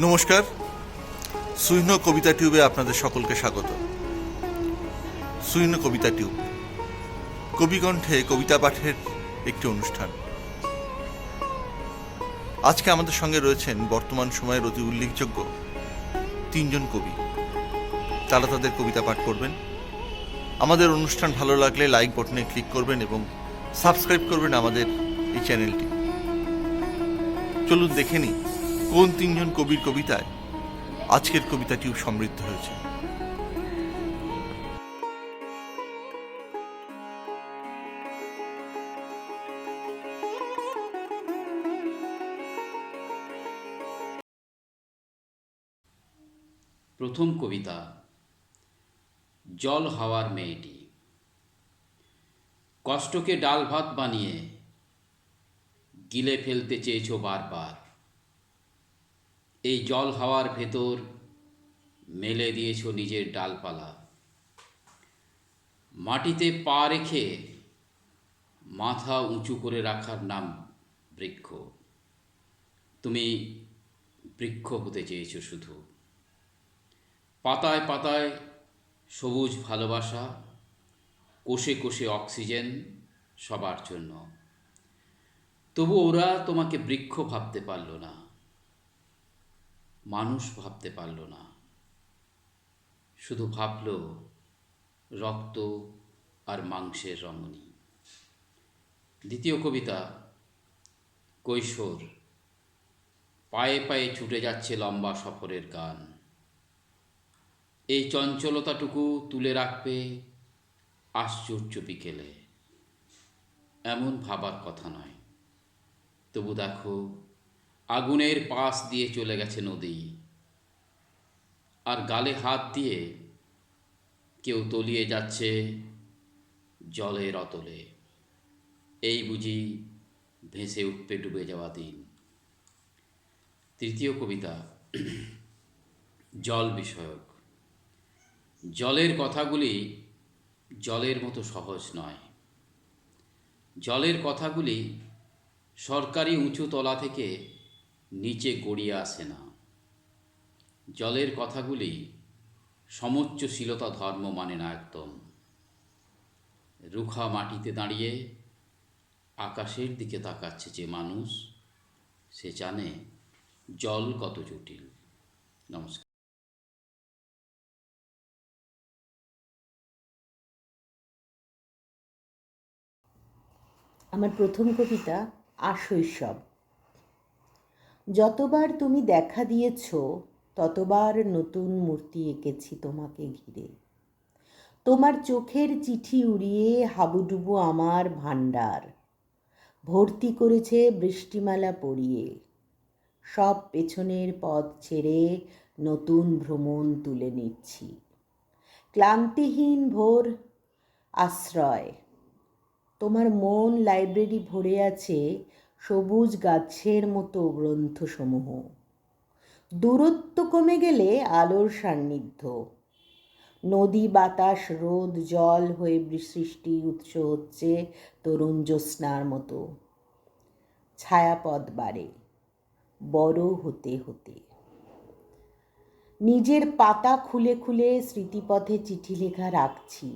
নমস্কার, সুইন কবিতা টিউবে আপনাদের সকলকে স্বাগত। সুইন কবিতা টিউব কবিকণ্ঠে কবিতা পাঠের একটি অনুষ্ঠান। আজকে আমাদের সঙ্গে রয়েছেন বর্তমান সময়ের অতি উল্লেখযোগ্য তিনজন কবি। তারা তাদের কবিতা পাঠ করবেন। আমাদের অনুষ্ঠান ভালো লাগলে লাইক বাটনে ক্লিক করবেন এবং সাবস্ক্রাইব করবেন আমাদের এই চ্যানেলটি। চলুন দেখে নিই কোন তিনজন কবির কবিতায় আজকের কবিতা টিউব সমৃদ্ধ হয়েছে। প্রথম কবিতা, জল হাওয়ার মেয়েটি। কষ্টকে ডাল ভাত বানিয়ে গিলে ফেলতে চেয়েছো বারবার। এই জল হাওয়ার ভেতর মেলে দিয়েছো নিজের ডালপালা। মাটিতে পা রেখে মাথা উঁচু করে রাখার নাম বৃক্ষ। তুমি বৃক্ষ হতে চেয়েছো শুধু। পাতায় পাতায় সবুজ ভালোবাসা, কোষে কোষে অক্সিজেন সবার জন্য। তবু ওরা তোমাকে বৃক্ষ ভাবতে পারল না, মানুষ ভাবতে পারল না। শুধু ভাবল রক্ত আর মাংসের রমণী। দ্বিতীয় কবিতা, কৈশোর। পায়ে পায়ে ছুটে যাচ্ছে লম্বা সফরের গান। এই চঞ্চলতাটুকু তুলে রাখবে আশ্চর্য বিকেলে। এমন ভাবার কথা নয়, তবু দেখো আগুনের পাশ দিয়ে চলে গেছে নদী, আর গালে হাত দিয়ে কেউ তলিয়ে যাচ্ছে জলের অতলে। এই বুঝি ভেসে উঠবে ডুবে যাওয়া দিন। তৃতীয় কবিতা, জল বিষয়ক। জলের কথাগুলি জলের মতো সহজ নয়। জলের কথাগুলি সরকারি উঁচু তলা থেকে নিচে গড়িয়ে আসে না। জলের কথাগুলি সমোচ্চশীলতা ধর্ম মানে না একদম। রুখা মাটিতে দাঁড়িয়ে আকাশের দিকে তাকাচ্ছে যে মানুষ, সে জানে জল কত জটিল। নমস্কার। আমার প্রথম কবিতা, আশৈশব। যতবার তুমি দেখা দিয়েছ ততবার নতুন মূর্তি এঁকেছি তোমাকে ঘিরে। তোমার চোখের চিঠি উড়িয়ে হাবুডুবু আমার ভাণ্ডার ভর্তি করেছে বৃষ্টিমালা পরিয়ে। সব পেছনের পথ ছেড়ে নতুন ভ্রমণ তুলে নিচ্ছি। ক্লান্তিহীন ভোর আশ্রয়। তোমার মন লাইব্রেরি ভরে আছে সবুজ গাছের মতো গ্রন্থসমূহ। দূরত্ব কমে গেলে আলোর সান্নিধ্য। নদী বাতাস রোদ জল হয়ে সৃষ্টি উৎস হচ্ছে তরুণ জ্যোৎস্নার মতো। ছায়াপথ বাড়ে বড় হতে হতে। নিজের পাতা খুলে খুলে স্মৃতিপথে চিঠি লেখা রাখছি।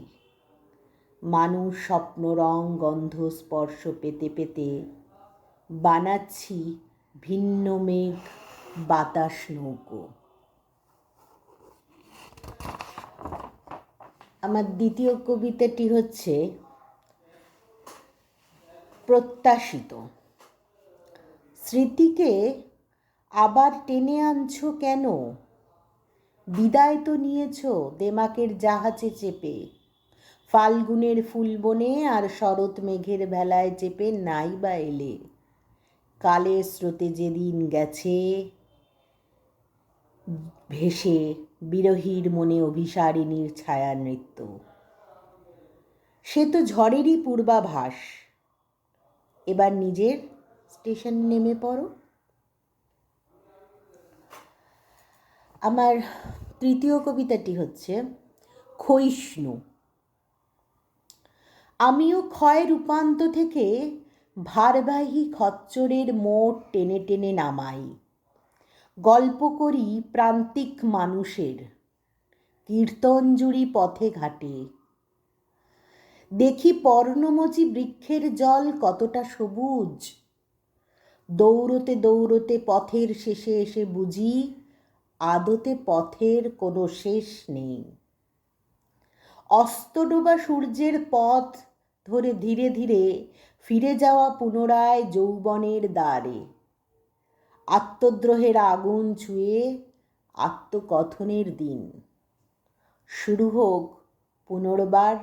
মানুষ স্বপ্ন রং গন্ধ স্পর্শ পেতে পেতে বানাচ্ছি ভিন্ন মেঘ বাতাস নৌকো। আমার দ্বিতীয় কবিতাটি হচ্ছে প্রত্যাশিত। স্মৃতিকে আবার টেনে আনছো কেন? বিদায় তো নিয়েছো দেমাকের জাহাজে চেপে। ফাল্গুনের ফুলবনে আর শরৎ মেঘের ভেলায় চেপে নাই বা এলে। কালের স্রোতে যেদিন গেছে ভেসে বিরহীর মনে অভিসারিণীর ছায়া নৃত্য। সে তো ঝড়েরই পূর্বাভাস। এবার নিজের স্টেশনে নেমে পড়ো। আমার তৃতীয় কবিতাটি হচ্ছে ক্ষয়িষ্ণু। আমিও ক্ষয় রূপান্ত থেকে ভারবাহী খচ্চরের মোট টেনে টেনে নামাই। গল্প করি প্রান্তিক মানুষের, কীর্তনজুড়ি পথে ঘাটে। দেখি পর্ণমোচী বৃক্ষের জল কতটা সবুজ। দৌড়তে দৌড়তে পথের শেষে এসে বুঝি আদতে পথের কোনো শেষ নেই। অস্তডোবা সূর্যের পথ ধরে ধীরে ধীরে ফিরে যাওয়া পুনরায় যৌবনের দ্বারে। আত্মদ্রোহের আগুন ছুঁয়ে আত্মকথনের দিন। শুরু হোক পুনর্বার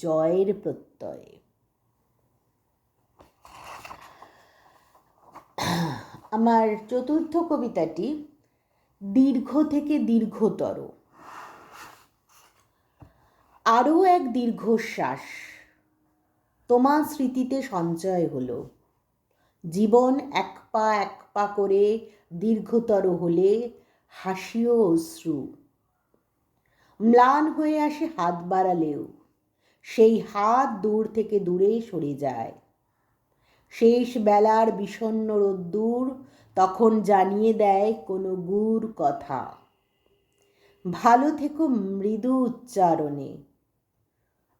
জয়ের প্রত্যয়ে। আমার চতুর্থ কবিতাটি দীর্ঘ থেকে দীর্ঘতর। আরও এক দীর্ঘশ্বাস তোমার স্মৃতিতে সঞ্চয় হলো। জীবন এক পা করে দীর্ঘতর হলে হাসিও অশ্রু। ম্লান হয়ে আসে হাত বাড়ালেও, সেই হাত দূর থেকে দূরে সরে যায়। শেষ বেলার বিষণ্ণ রোদ্দুর তখন জানিয়ে দেয় কোনো গুড় কথা। ভালো থেকো মৃদু উচ্চারণে,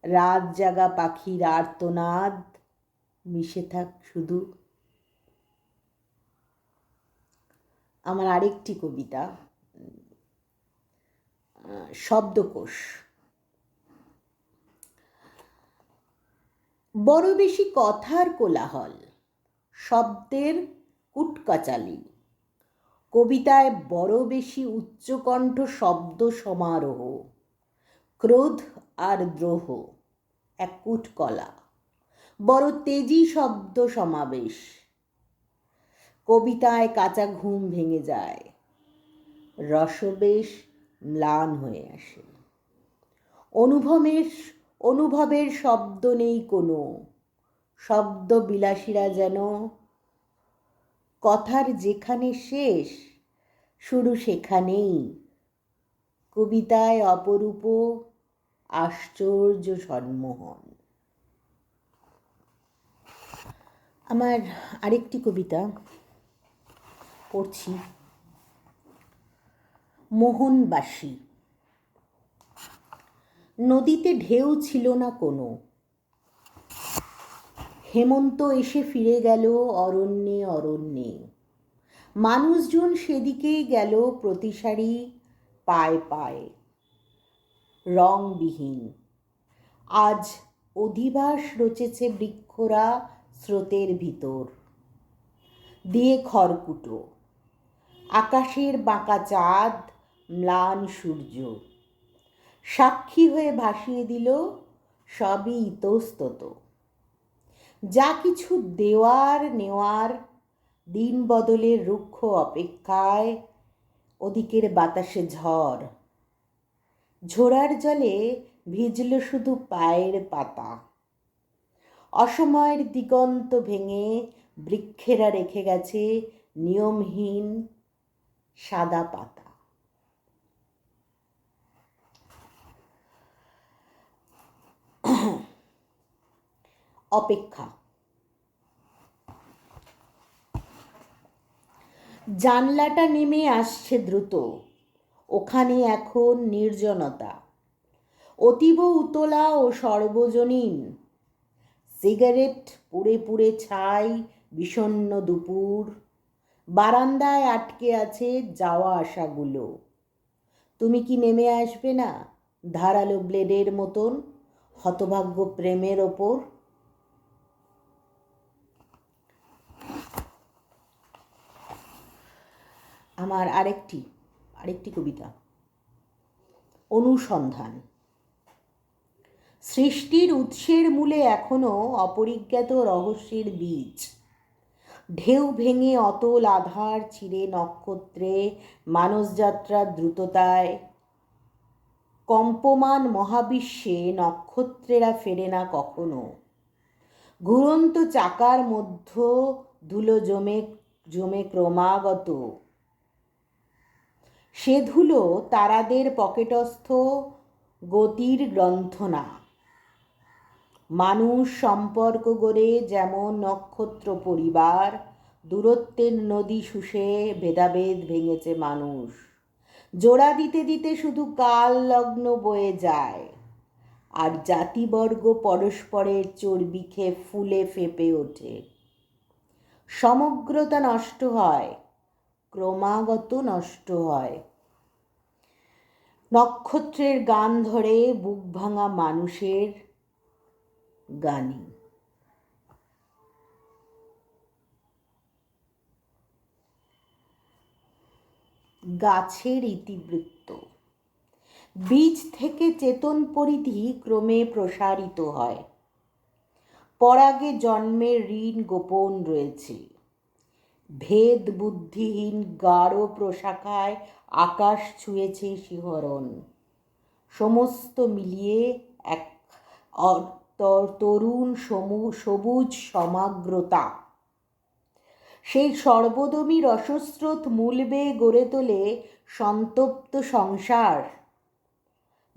রাত জাগা পাখির আর্তনাদ মিশে থাক শুধু। আমার আরেকটি কবিতা শব্দকোষ। বড় বেশি কথার কোলাহল, শব্দের কুটকাচালি। কবিতায় বড় বেশি উচ্চকণ্ঠ শব্দ সমারোহ। ক্রোধ আর দ্রোহ এক কুটকলা, বড় তেজি শব্দ সমাবেশ। কবিতায় কাঁচা ঘুম ভেঙে যায়, রসবেশ ম্লান হয়ে আসে। অনুভবের শব্দ নেই কোনো, শব্দ বিলাসীরা যেন কথার যেখানে শেষ শুরু সেখানেই। কবিতায় অপরূপ আশ্চর্য সম্মোহন। আমার আরেকটি কবিতা পড়ছি, মোহনবাসী। নদীতে ঢেউ ছিল না কোনো, হেমন্ত এসে ফিরে গেল অরণ্যে অরণ্যে। মানুষজন সেদিকেই গেল প্রতিসারি পায়ে পায়ে, রংবিহীন। আজ অধিবাস রচেছে বৃক্ষরা স্রোতের ভিতর দিয়ে খড়কুটো। আকাশের বাঁকা চাঁদ, ম্লান সূর্য সাক্ষী হয়ে ভাসিয়ে দিল সবই ইতস্তত। যা কিছু দেওয়ার নেওয়ার দিন বদলের রুক্ষ অপেক্ষায়, ওদিকের বাতাসে ঝড়। ঝোড়ার জলে ভিজল শুধু পায়ের পাতা। অসময়ের দিগন্ত ভেঙে বৃক্ষেরা রেখে গেছে নিয়মহীন সাদা পাতা। অপেক্ষা। জানলাটা নেমে আসছে দ্রুত, ওখানে এখন নির্জনতা, অতীব উতলা ও সর্বজনীন। সিগারেট পুড়ে পুড়ে ছাই বিষণ্ণ দুপুর। বারান্দায় আটকে আছে যাওয়া আসাগুলো। তুমি কি নেমে আসবে না ধারালো ব্লেডের মতন হতভাগ্য প্রেমের ওপর? আমার আরেকটি কবিতা, অনুসন্ধান। সৃষ্টির উৎসের মূলে এখনো অপরিজ্ঞাত রহস্যের বীজ। ঢেউ ভেঙে অতল আধার ছিঁড়ে নক্ষত্রে মানসযাত্রার দ্রুততায়। কম্পমান মহাবিশ্বে নক্ষত্রেরা ফেরে না কখনো। ঘুরন্ত চাকার মধ্য ধুলো জমে জমে ক্রমাগত। সে ধুলো তারাদের পকেটস্থ গতির গ্রন্থনা। মানুষ সম্পর্ক গড়ে যেমন নক্ষত্র পরিবার, দূরত্বের নদী শুষে ভেদাভেদ ভেঙেছে মানুষ। জোড়া দিতে দিতে শুধু কাল লগ্ন বয়ে যায়, আর জাতিবর্গ পরস্পরের চর্বি খেয়ে ফুলে ফেঁপে ওঠে। সমগ্রতা নষ্ট হয়, ক্রমাগত নষ্ট হয়। নক্ষত্রের গান ধরে বুক ভাঙা মানুষের গানে। গাছের ইতিবৃত্ত। বীজ থেকে চেতন পরিধি ক্রমে প্রসারিত হয়। পরাগে জন্মের ঋণ গোপন রয়েছে। ভেদ বুদ্ধিহীন গাঢ় প্রশাখায় আকাশ ছুঁয়েছে শিহরণ। সমস্ত মিলিয়ে এক তরুণ সবুজ সমাগ্রতা। সেই সর্বদমী রসস্রোত মূল বেয়ে গড়ে তোলে সন্তপ্ত সংসার।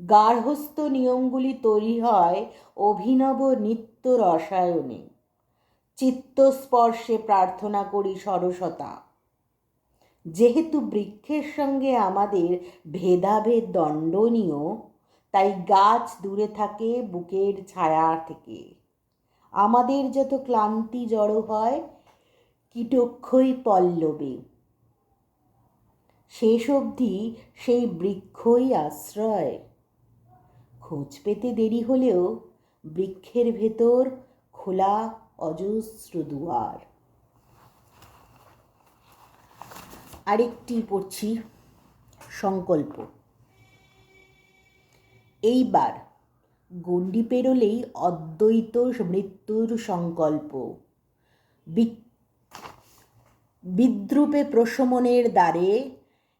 গার্হস্থ্য নিয়মগুলি তৈরি হয় অভিনব নিত্য রসায়নে। চিত্তস্পর্শে প্রার্থনা করি সরসতা। যেহেতু বৃক্ষের সঙ্গে আমাদের ভেদাভেদ দণ্ডনীয়, তাই গাছ দূরে থাকে বুকের ছায়া থেকে। আমাদের যত ক্লান্তি জড়ো হয় কীটক্ষই পল্লবে, শেষ অবধি সেই বৃক্ষই আশ্রয়। খোঁজ পেতে দেরি হলেও বৃক্ষের ভেতর খোলা অজস্র দুয়ার। আরেকটি পড়ছি, সংকল্প। এইবার গণ্ডি পেরোলেই অদ্বৈত মৃত্যুর সংকল্প। বিদ্রূপে প্রশমনের দ্বারে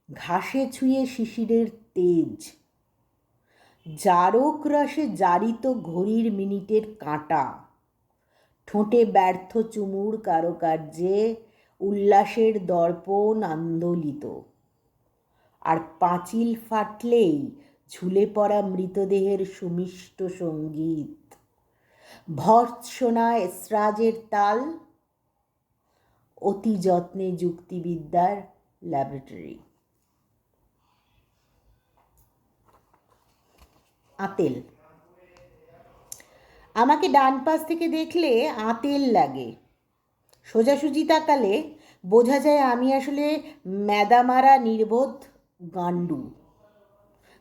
ঘাসে ছুঁয়ে শিশিরের তেজ। জারক রসে জারিত ঘড়ির মিনিটের কাঁটা। ঠোঁটে ব্যর্থ চুমুর কারুকার্যে উল্লাসের দর্পণ আন্দোলিত। আর পাঁচিল ফাটলেই ঝুলে পড়া মৃতদেহের সুমিষ্ট সঙ্গীত। ভর্ৎসনা এসরাজের তাল, অতি যত্নে যুক্তিবিদ্যার ল্যাবরেটরি। আতেল। আমাকে ডান পাশ থেকে দেখলে আতেল লাগে। সোজাসুজি তাকালে বোঝা যায় আমি আসলে ম্যাদামারা নির্বোধ গান্ডু।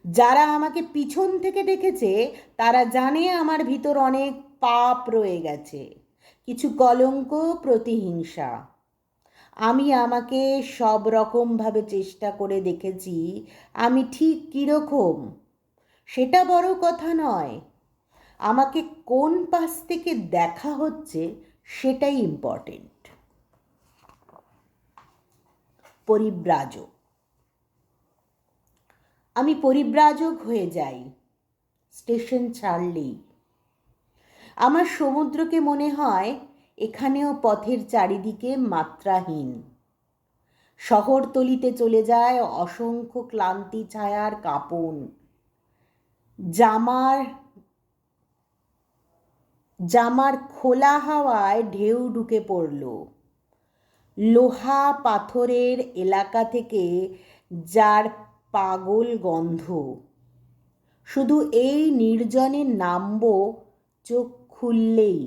যারা আমাকে পিছন থেকে দেখেছে তারা জানে আমার ভিতর অনেক পাপ রয়ে গেছে, কিছু কলঙ্ক, প্রতিহিংসা। আমি আমাকে সব রকমভাবে চেষ্টা করে দেখেছি আমি ঠিক কীরকম, সেটা বড় কথা নয়। আমাকে কোন পাশ থেকে দেখা হচ্ছে সেটাই ইম্পর্টেন্ট। পরিব্রাজক। আমি পরিব্রাজক হয়ে যাই স্টেশন ছাড়লেই। আমার সমুদ্রকে মনে হয় এখানেও পথের চারিদিকে মাত্রাহীন। শহরতলিতে চলে যায় অসংখ্য ক্লান্তি ছায়ার কাঁপন। জামার খোলা হাওয়ায় ঢেউ ঢুকে পড়ল। লোহা পাথরের এলাকা থেকে যার পাগল গন্ধ। শুধু এই নির্জনে নামব চোখ খুললেই।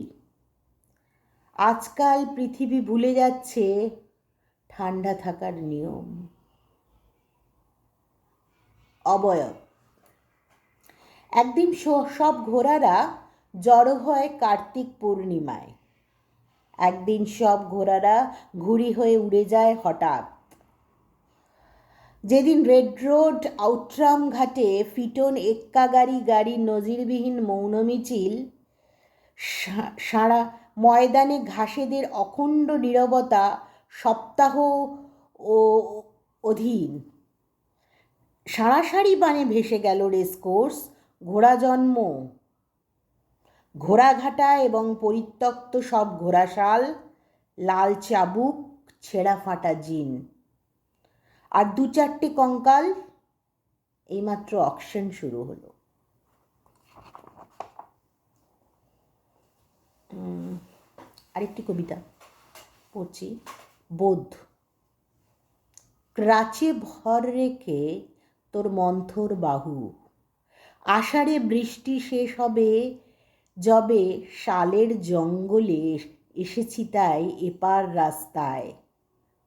আজকাল পৃথিবী ভুলে যাচ্ছে ঠান্ডা থাকার নিয়ম। অবয়ব। একদিন সব ঘোড়ারা জড়ো হয় কার্তিক পূর্ণিমায়। একদিন সব ঘোড়ারা ঘুড়ি হয়ে উড়ে যায় হঠাৎ। যেদিন রেড রোড আউটরাম ঘাটে ফিটন এক্কা গাড়ি নজিরবিহীন মৌন মিছিল, সারা ময়দানে ঘাসেদের অখণ্ড নীরবতা সপ্তাহ ও অধীন। সারাসারি বানে ভেসে গেল রেসকোর্স, ঘোড়া জন্ম, ঘোড়াঘাটা এবং পরিত্যক্ত সব ঘোড়াশাল, লাল চাবুক, ছেঁড়া ফাটা জিন, আর দু চারটে কঙ্কাল। এইমাত্র অকশন শুরু হলো। আরেকটি কবিতা পড়ছি। বোধ ক্রাচে ভর রেখে তোর মন্থর বাহু, আষাঢ়ে বৃষ্টি শেষ হবে যবে শালের জঙ্গলে এসেছি তাই এপার রাস্তায়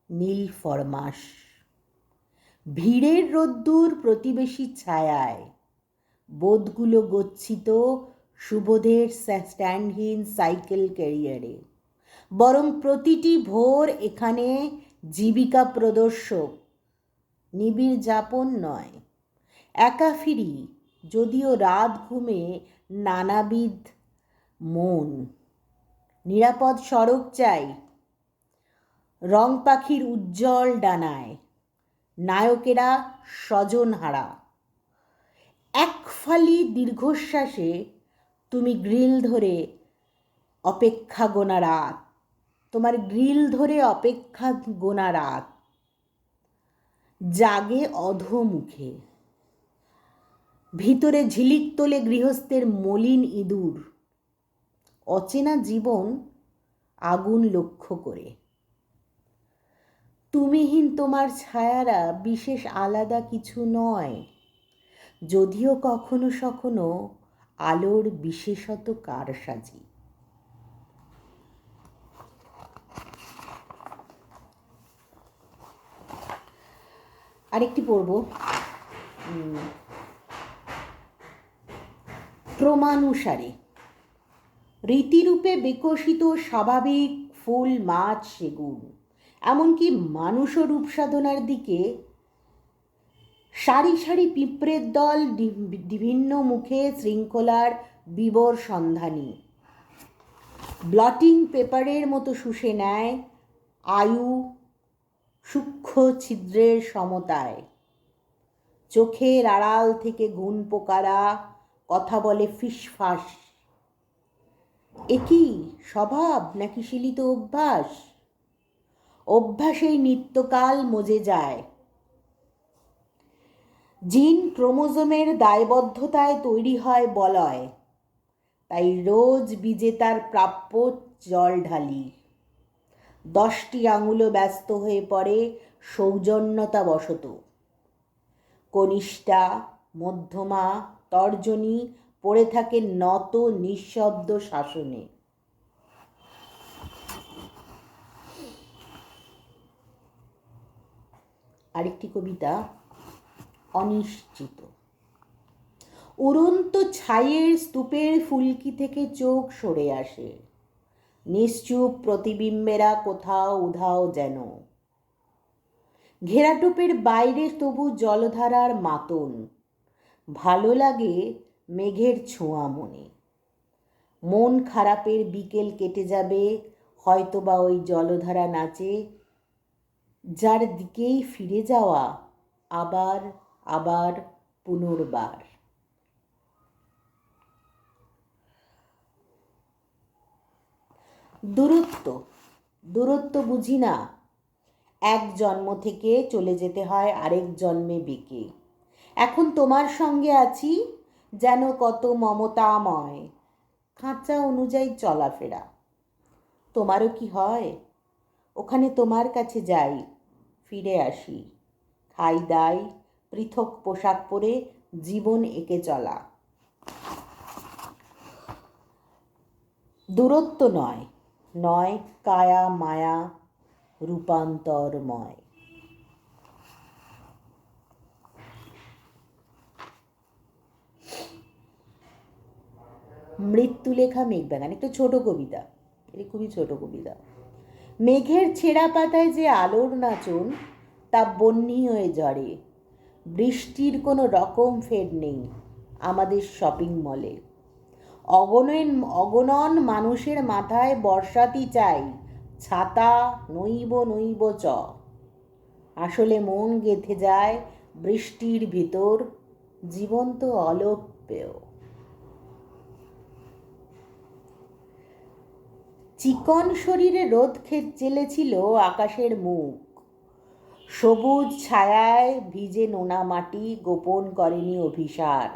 নীল ফরমাস, ভিড়ের রোদ্দুর প্রতিবেশী ছায়ায়, বোধগুলো গচ্ছিত সুবোধের স্ট্যান্ডহীন সাইকেল ক্যারিয়ারে, বরং প্রতিটি ভোর এখানে জীবিকা প্রদর্শক, নিবিড় যাপন নয়। একা ফিরি যদিও রাত ঘুমে নানাবিধ মন, নিরাপদ সড়ক চাই রং পাখির উজ্জ্বল ডানায়, নায়কেরা স্বজনহারা। এক ফালি দীর্ঘশ্বাসে তুমি গ্রিল ধরে অপেক্ষা গোনা রাত, তোমার গ্রিল ধরে অপেক্ষা গোনা রাত জাগে অধোমুখে, ভিতরে ঝিলিক তোলে গৃহস্থের মলিন ইঁদুর, অচেনা জীবন আগুন লক্ষ্য করে। তুমিহীন তোমার ছায়ারা বিশেষ আলাদা কিছু নয়, যদিও কখনো সখনো আলোর বিশেষত কারসাজি। আরেকটি পড়ব, ক্রমানুসারে। রীতিরূপে বিকশিত স্বাভাবিক ফুল, মাছ, সেগুন, এমনকি মানুষও রূপসাধনার দিকে সারি সারি পিঁপড়ের দল বিভিন্ন মুখে শৃঙ্খলার বিবর সন্ধানী, ব্লটিং পেপারের মতো শুষে নেয় আয়ু সূক্ষ্ম ছিদ্রের সমতায়। চোখের আড়াল থেকে ঘুন পোকারা কথা বলে ফিসফাস। এ কি স্বভাব নাকি শিলিত অভ্যাস? অভ্যাসেই নিত্যকাল মজে যায়। জিন ক্রোমোজোমের দায়বদ্ধতায় তৈরি হয় বলয়, তাই রোজ বীজে তার প্রাপ্য জল ঢালি। 10টি আঙুলও ব্যস্ত হয়ে পড়ে সৌজন্যতা বশত। কনিষ্ঠা, মধ্যমা, তর্জনী পড়ে থাকে নত নিঃশব্দ শাসনে। আরেকটি কবিতা, অনিশ্চিত। উড়ন্ত ছাইয়ের স্তূপের ফুলকি থেকে চোখ সরে আসে, নিশ্চুপ প্রতিবিম্বেরা কোথাও উধাও যেন। ঘেরাটোপের বাইরে তবু জলধারার মাতন, ভালো লাগে মেঘের ছোঁয়া মনে। মন খারাপের বিকেল কেটে যাবে হয়তোবা ওই জলধারা নাচে, যার দিকেই ফিরে যাওয়া আবার আবার পুনর্বার। দূরত্ব বুঝি না, এক জন্ম থেকে চলে যেতে হয় আরেক জন্মে বেঁকে। এখন তোমার সঙ্গে আছি যেন কত মমতাময়, খাঁচা অনুযায়ী চলাফেরা। তোমারও কি হয়? ওখানে তোমার কাছে যাই, ফিরে আসি, খাই দাই, পৃথক পোশাক পরে জীবন এঁকে চলা। দূরত্ব নয়, নয় কায়া মায়া রূপান্তরময়। মৃত্যুলেখা মেঘবাগান, একটা ছোট কবিতা, এটা খুবই ছোট কবিতা। মেঘের ছেঁড়া পাতায় যে আলোর নাচন, তা বন্যি হয়ে ঝরে। বৃষ্টির কোনো রকম ফের নেই আমাদের শপিং মলে। অগণন মানুষের মাথায় বর্ষাতি চাই, ছাতা নইব নইব চ। আসলে মন গেঁথে যায় বৃষ্টির ভিতর, জীবন তো অলপ্যেয়। চিকন শরীরে রোদ জেলেছিল আকাশের মুখ, সবুজ ছায়ায় ভিজে নোনা মাটি গোপন করেনি অভিসার।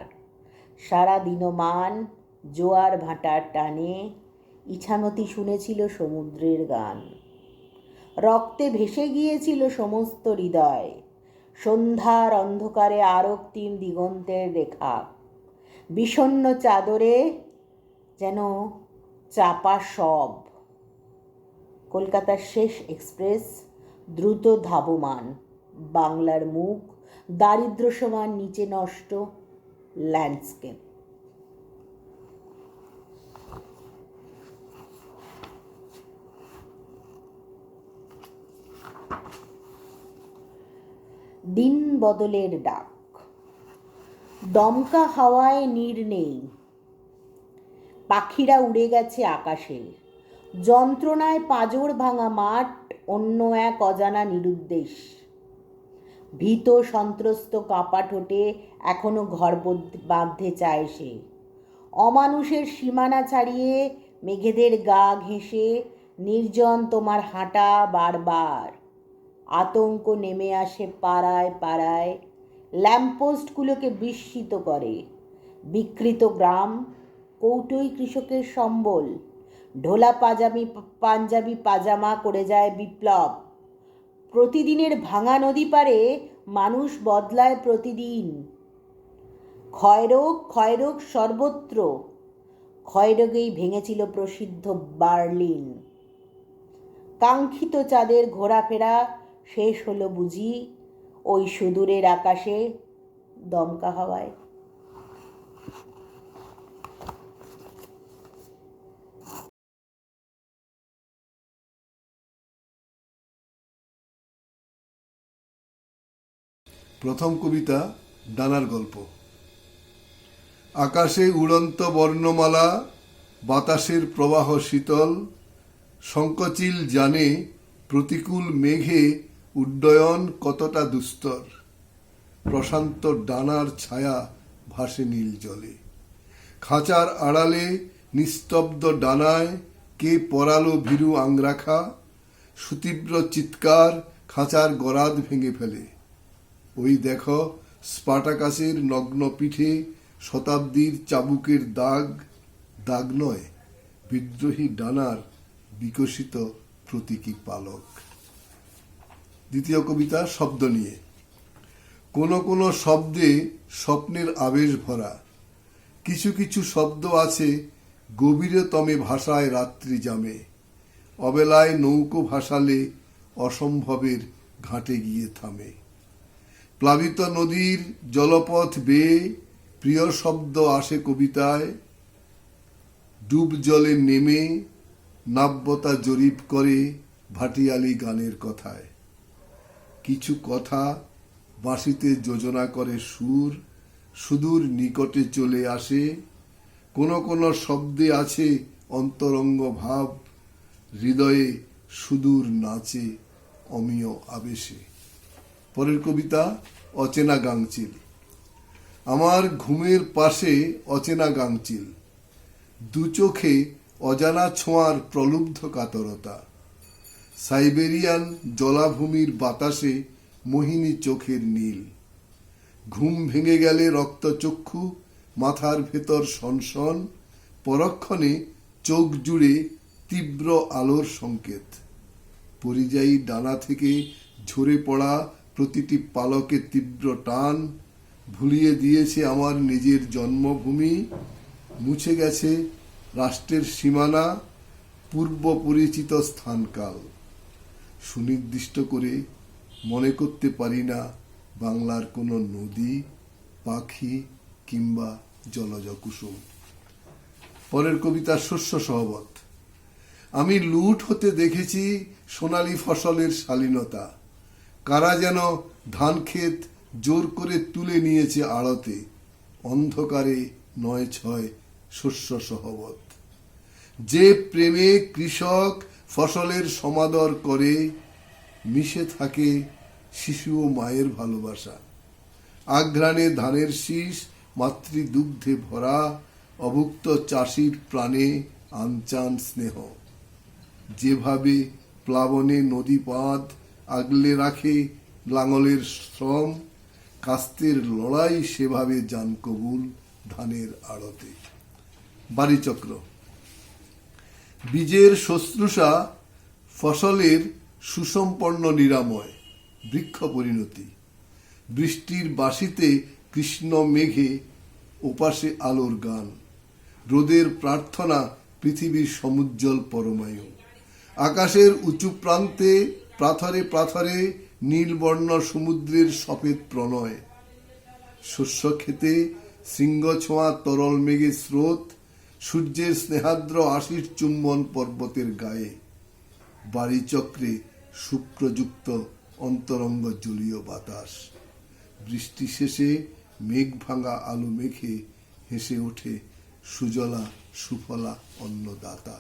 সারা দিনমান জোয়ার ভাটার টানে ইছামতি শুনেছিল সমুদ্রের গান। রক্তে ভেসে গিয়েছিল সমস্ত হৃদয়। সন্ধ্যার অন্ধকারে আরক্তিম দিগন্তের রেখা, বিষণ্ণ চাদরে যেন চাপা সব। কলকাতার শেষ এক্সপ্রেস দ্রুত ধাবমান, বাংলার মুখ দারিদ্র সমান নিচে নষ্ট ল্যান্ডস্কেপ। দিন বদলের ডাক, দমকা হাওয়ায় নীড় নেই, পাখিরা উড়ে গেছে আকাশে। যন্ত্রণায় পাঁজর ভাঙা মাঠ, অন্য এক অজানা নিরুদ্দেশ। ভীত সন্ত্রস্ত কাঁপা ঠোঁটে এখনো ঘর বাঁধতে চায় সে। অমানুষের সীমানা ছাড়িয়ে মেঘেদের গা ঘেঁষে নির্জন তোমার হাঁটা বারবার। আতঙ্ক নেমে আসে পাড়ায় পাড়ায়, ল্যাম্পপোস্টগুলোকে বিস্মিত করে। বিকৃত গ্রাম, কৌটোই কৃষকের সম্বল, ঢোলা পাঞ্জাবি পাজামা করে যায় বিপ্লব। প্রতিদিনের ভাঙা নদী পারে মানুষ বদলায় প্রতিদিন। ক্ষয়রোগ সর্বত্র। ক্ষয়রোগেই ভেঙেছিল প্রসিদ্ধ বার্লিন। কাঙ্ক্ষিত চাঁদের ঘোরাফেরা শেষ হলো বুঝি ওই সুদূরের আকাশে দমকা হাওয়ায়। প্রথম কবিতা ডানার গল্প। আকাশে উড়ন্ত বর্ণমালা, বাতাসের প্রবাহ শীতল, শঙ্কচিল জানে প্রতিকূল মেঘে উড্ডয়ন কতটা দুস্তর। প্রশান্ত ডানার ছায়া ভাসে নীল জলে। খাঁচার আড়ালে নিস্তব্ধ ডানায় কে পরালো ভীরু আংরাখা। সুতীব্র চিৎকার খাঁচার গরাদ ভেঙে ফেলে। ওই দেখো স্পার্টাকাসের নগ্ন পিঠে শতাব্দীর চাবুকের দাগ, দাগ নয়, বিদ্রোহী ডানার বিকশিত প্রতীকী পালক। দ্বিতীয় কবিতা শব্দ নিয়ে। কোন কোন শব্দে স্বপ্নের আবেশ ভরা। কিছু কিছু শব্দ আছে গভীরতমে ভাষায় রাত্রি জামে। অবেলায় নৌকো ভাসালে অসম্ভবের ঘাটে গিয়ে থামে। প্লাবিত নদীর জলপথ বেয়ে প্রিয় শব্দ আসে কবিতায়। ডুব জলে নেমে নাব্যতা জরিপ করে ভাটিয়ালি গানের কথায়। কিছু কথা বাঁশিতে যোজনা করে সুর, সুদূর নিকটে চলে আসে। কোন কোন শব্দে আছে অন্তরঙ্গ ভাব, হৃদয়ে সুদূর নাচে অমিয় আবেশে। পরের কবিতা অচেনা গাংচিল। আমার ঘুমের পাশে অচেনা গাংচিল, দু চোখে অজানা ছোঁয়ার প্রলুব্ধ কাতরতা। সাইবেরিয়ান জলাভূমির বাতাসে মোহিনী চোখের নীল। ঘুম ভেঙে গেলে রক্তচক্ষু, মাথার ভেতর সনসন, পরক্ষণে চোখ জুড়ে তীব্র আলোর সংকেত। পরিযায়ী ডানা থেকে ঝরে পড়া প্রতিটি পালকে তীব্র টান ভুলিয়ে দিয়েছে আমার নিজের জন্মভূমি। মুছে গেছে রাষ্ট্রের সীমানা, পূর্ব পরিচিত স্থানকাল। সুনির্দিষ্ট করে মনে করতে পারি না বাংলার কোনো নদী, পাখি কিংবা জলজ কুসুম। পরের কবিতা শস্য সহবত। আমি লুট হতে দেখেছি সোনালী ফসলের শালীনতা। কারা যেন ধান ক্ষেত জোর করে তুলে নিয়েছে আড়তে। অন্ধকারে নয় ছয় শস্য সহবত। যে প্রেমে কৃষক ফসলের সমাদর করে, মিশে থাকে শিশু ও মায়ের ভালোবাসা। আঘ্রাণে ধানের শীষ, মাতৃদুগ্ধে ভরা, অভুক্ত চাষির প্রাণে আনচান স্নেহ। যেভাবে প্লাবনে নদী বাঁধ আগলে রাখে লাঙলের শ্রম, কাস্তের লড়াই সেভাবে যান কবুল ধানের আড়তে। বাড়িচক্র। বীজের শুশ্রূষা ফসলের সুসম্পন্ন নিরাময়, বৃক্ষ পরিণতি। বৃষ্টির বাঁশিতে কৃষ্ণ মেঘে, ওপাশে আলোর গান। রোদের প্রার্থনা, পৃথিবীর সমুজ্জ্বল পরমায়ু। আকাশের উঁচু প্রান্তে প্রাথরে প্রাথরে নীলবর্ণ সমুদ্রের সফেদ প্রণয়। শস্য খেতে শৃঙ্গ ছোঁয়া তরল মেঘের স্রোত, সূর্যের স্নেহাদ্র আশিস চুম্বন পর্বতের গায়ে। বাড়িচক্রে শুক্রযুক্ত অন্তরঙ্গ জলীয় বাতাস। বৃষ্টি শেষে মেঘ ভাঙা আলো মেঘে হেসে ওঠে সুজলা সুফলা অন্নদাতা।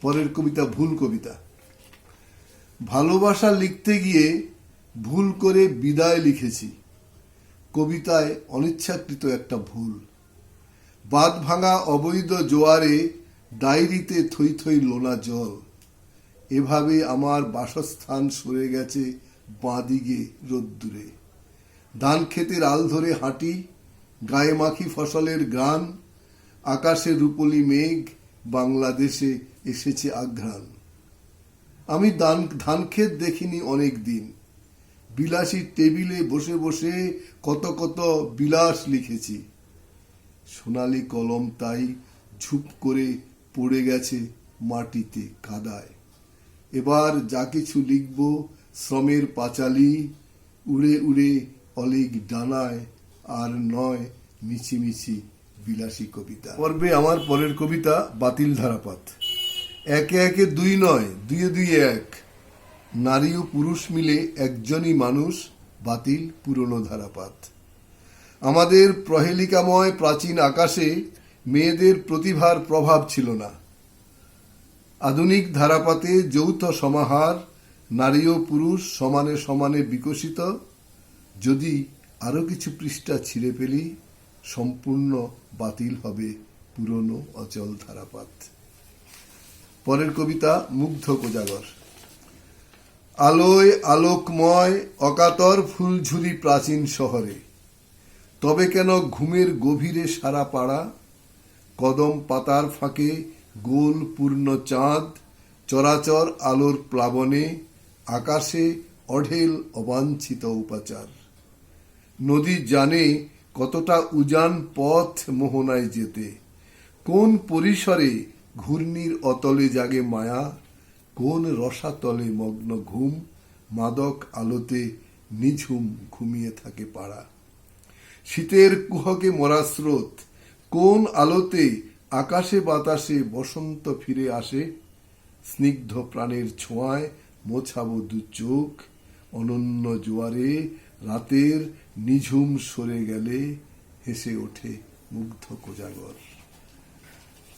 পরের কবিতা ভুল কবিতা। ভালোবাসা লিখতে গিয়ে ভুল করে বিদায় লিখেছি। কবিতায় অনিচ্ছাকৃত একটা ভুল। বাঁধ ভাঙা অবৈধ জোয়ারে ডায়েরিতে থই থই লোনা জল। এভাবে আমার বাসস্থান সরে গেছে বাঁদিকে রোদ্দুরে। ধান ক্ষেতের আল ধরে হাঁটি, গায়ে মাখি ফসলের গ্রান। আকাশে রূপলি মেঘ, বাংলাদেশে এসেছে আঘ্রাণ। আমি ধান ক্ষেত দেখিনি অনেক দিন। বিলাসী টেবিলে বসে বসে কত কত বিলাস লিখেছি। সোনালি কলম তাই ঝুপ করে পড়ে গেছে মাটিতে কাদায়। এবার যা কিছু লিখব শ্রমের পাঁচালী, উড়ে উড়ে অলিক ডানায়, আর নয় মিছিমিছি বিলাসী কবিতা। পর্বে আমার পরের কবিতা বাতিল ধারাপাত। একে একে দুই নয়, দুয়ে দুইয়ে এক। নারী ও পুরুষ মিলে একজনই মানুষ, বাতিল পুরনো ধারাপাত। আমাদের প্রহেলিকাময় প্রাচীন আকাশে মেয়েদের প্রতিভার প্রভাব ছিল না। আধুনিক ধারাপাতে যৌথ সমাহার, নারী ও পুরুষ সমানে সমানে বিকশিত। যদি আরো কিছু পৃষ্ঠা ছিঁড়ে ফেলি, সম্পূর্ণ বাতিল হবে পুরনো অচল ধারাপাত। পরের কবিতা মুগ্ধ কোজাগর। আলোয় আলোকময় অকাতর ফুলঝুরি প্রাচীন শহরে, তবে কেন ঘুমের গভীরে সারা পাড়া। কদম পাতার ফাঁকে গোল পূর্ণ চাঁদ, চরাচর আলোর প্লাবনে, আকাশে অঢেল অবাঞ্ছিত উপাচার। নদী জানে কতটা উজান পথ মোহনায় যেতে। কোন পরিসরে ঘূর্ণির অতলে জাগে মায়া, কোন রসাতলে মগ্ন ঘুম, মাদক আলোতে নিঝুম ঘুমিয়ে থাকে পাড়া। শীতের কুহকে মরা স্রোত, কোন আলোতে আকাশে বাতাসে বসন্ত ফিরে আসে। স্নিগ্ধ প্রাণের ছোঁয়ায় মোছাবো দু চোখ, অনন্য জোয়ারে রাতের নিঝুম সরে গেলে হেসে ওঠে মুগ্ধ কোজাগর।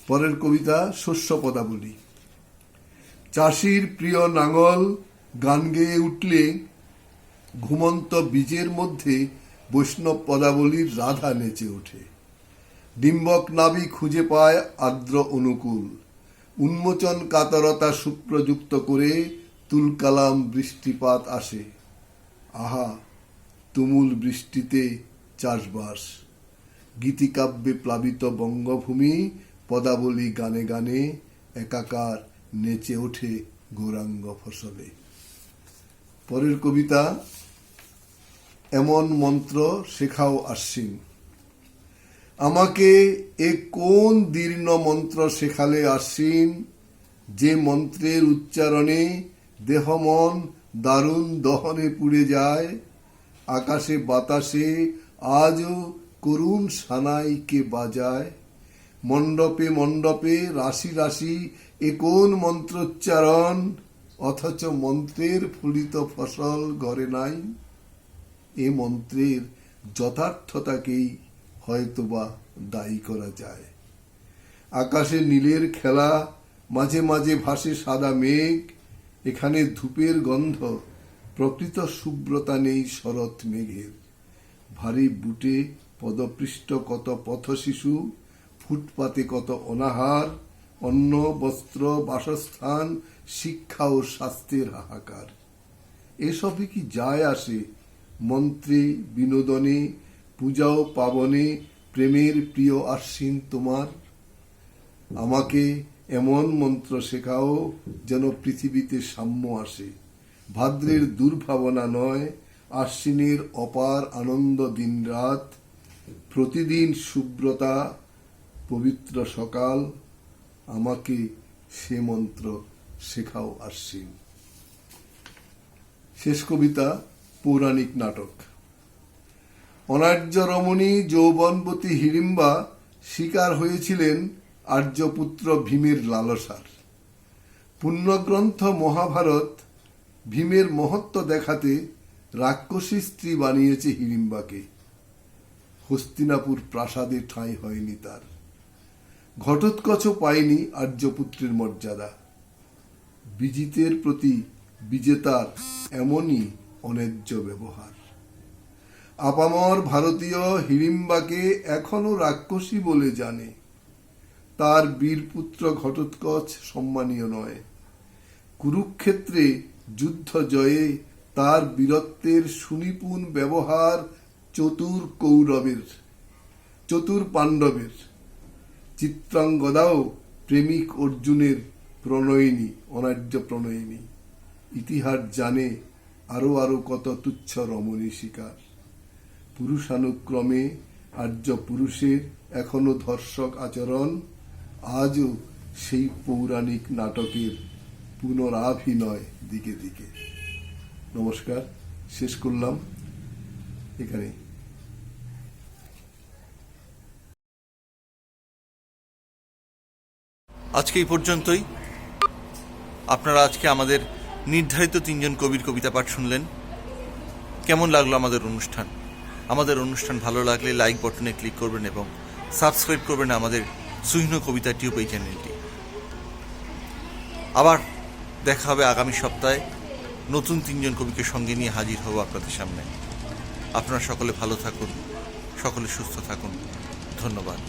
পরের কবিতা শস্য পদাবলী। চাষির প্রিয় নাঙল গান গেয়ে উঠলে ঘুমন্ত বীজের মধ্যে বৈষ্ণব পদাবলীর রাধা নেচে ওঠে। ডিম্বক নাভি খুঁজে পায় আর্দ্র অনুকূল, উন্মোচন কাতরতা সুপ্রযুক্ত করে তুলকালাম বৃষ্টিপাত আসে। আহা, তুমুল বৃষ্টিতে চাষবাস। গীতিকাব্যে প্লাবিত বঙ্গভূমি, পদাবলী গানে গানে একাকার নেচে ওঠে গৌরাঙ্গ ফসলে। পরের কবিতা এমন মন্ত্র শেখাও আশ্বিন। আমাকে এ কোন দীর্ণ মন্ত্র শেখালে আশ্বিন, যে মন্ত্রের উচ্চারণে দেহ মন দারুণ দহনে পুড়ে যায়। আকাশে বাতাসে আজও করুণ সানাইকে বাজায়। মণ্ডপে মণ্ডপে রাশি রাশি এ কোন মন্ত্রোচ্চারণ, অথচ মন্ত্রের ফলিত ফসল ঘরে নাই। এ মন্ত্রের যথার্থতাকেই হয়তোবা দায়ী করা যায়। আকাশে নীলের খেলা, মাঝে মাঝে ভাসে সাদা মেঘ। এখানে ধূপের গন্ধ, প্রকৃত শুভ্রতা নেই শরৎ মেঘের। ভারী বুটে পদপৃষ্ট কত পথ শিশু, ফুটপাতে কত অনাহার। অন্ন বস্ত্র বাসস্থান, শিক্ষা ও স্বাস্থ্যের হাহাকার। এসবই কি যায় আসে মন্ত্রে বিনোদনে, পূজা ও পাবনে প্রেমের প্রিয় আশ্বিন তোমার। আমাকে এমন মন্ত্র শেখাও যেন পৃথিবীতে সাম্য আসে। ভাদ্রের দুর্ভাবনা নয়, আশ্বিনের অপার আনন্দ দিনরাত, প্রতিদিন শুভ্রতা পবিত্র সকাল, আমাকে সে মন্ত্র শেখাও আশ্বিন। শেষ কবিতা পৌরাণিক নাটক। অনার্য রমণী যৌবনবতী হিড়িম্বা শিকার হয়েছিলেন আর্যপুত্র ভীমের লালসার। পুণ্যগ্রন্থ মহাভারত ভীমের মহত্ব দেখাতে রাক্ষসী স্ত্রী বানিয়েছে হিড়িম্বাকে। হস্তিনাপুর প্রাসাদে ঠাঁই হয়নি তার। ঘটোৎকচও পায়নি আর্যপুত্রের মর্যাদা। বিজিতের প্রতি বিজেতার এমনই অন্যায্য ব্যবহার। আপামর ভারতীয় হিড়িম্বাকে এখনো রাক্ষসী বলে জানে। তার বীরপুত্র ঘটোৎকচ সম্মানীয় নয়। কুরুক্ষেত্রে যুদ্ধ জয়ে তার বীরত্বের সুনিপুণ ব্যবহার চতুর পাণ্ডবের। চিত্রাঙ্গদাও প্রেমিক অর্জুনের প্রণয়িনী, অনার্য প্রণয়িনী। ইতিহাস জানে আরো কত তুচ্ছ রমণী শিকার। পুরুষানুক্রমে আর্য পুরুষের এখনো ধর্ষক আচরণ, আজও সেই পৌরাণিক নাটকের পুনরাভিনয় দিকে দিকে। নমস্কার, শেষ করলাম এখানে। আজকে এই পর্যন্তই। আপনারা আজকে আমাদের নির্ধারিত 3 জন কবির কবিতা পাঠ শুনলেন। কেমন লাগলো আমাদের অনুষ্ঠান? আমাদের অনুষ্ঠান ভালো লাগলে লাইক বাটনে ক্লিক করবেন এবং সাবস্ক্রাইব করবেন আমাদের সুইহ্ন কবিতা টিউব এই চ্যানেলটি। আবার দেখা হবে আগামী সপ্তাহে। নতুন 3 জন কবিকে সঙ্গে নিয়ে হাজির হব আপনাদের সামনে। আপনারা সকলে ভালো থাকুন, সকলে সুস্থ থাকুন। ধন্যবাদ।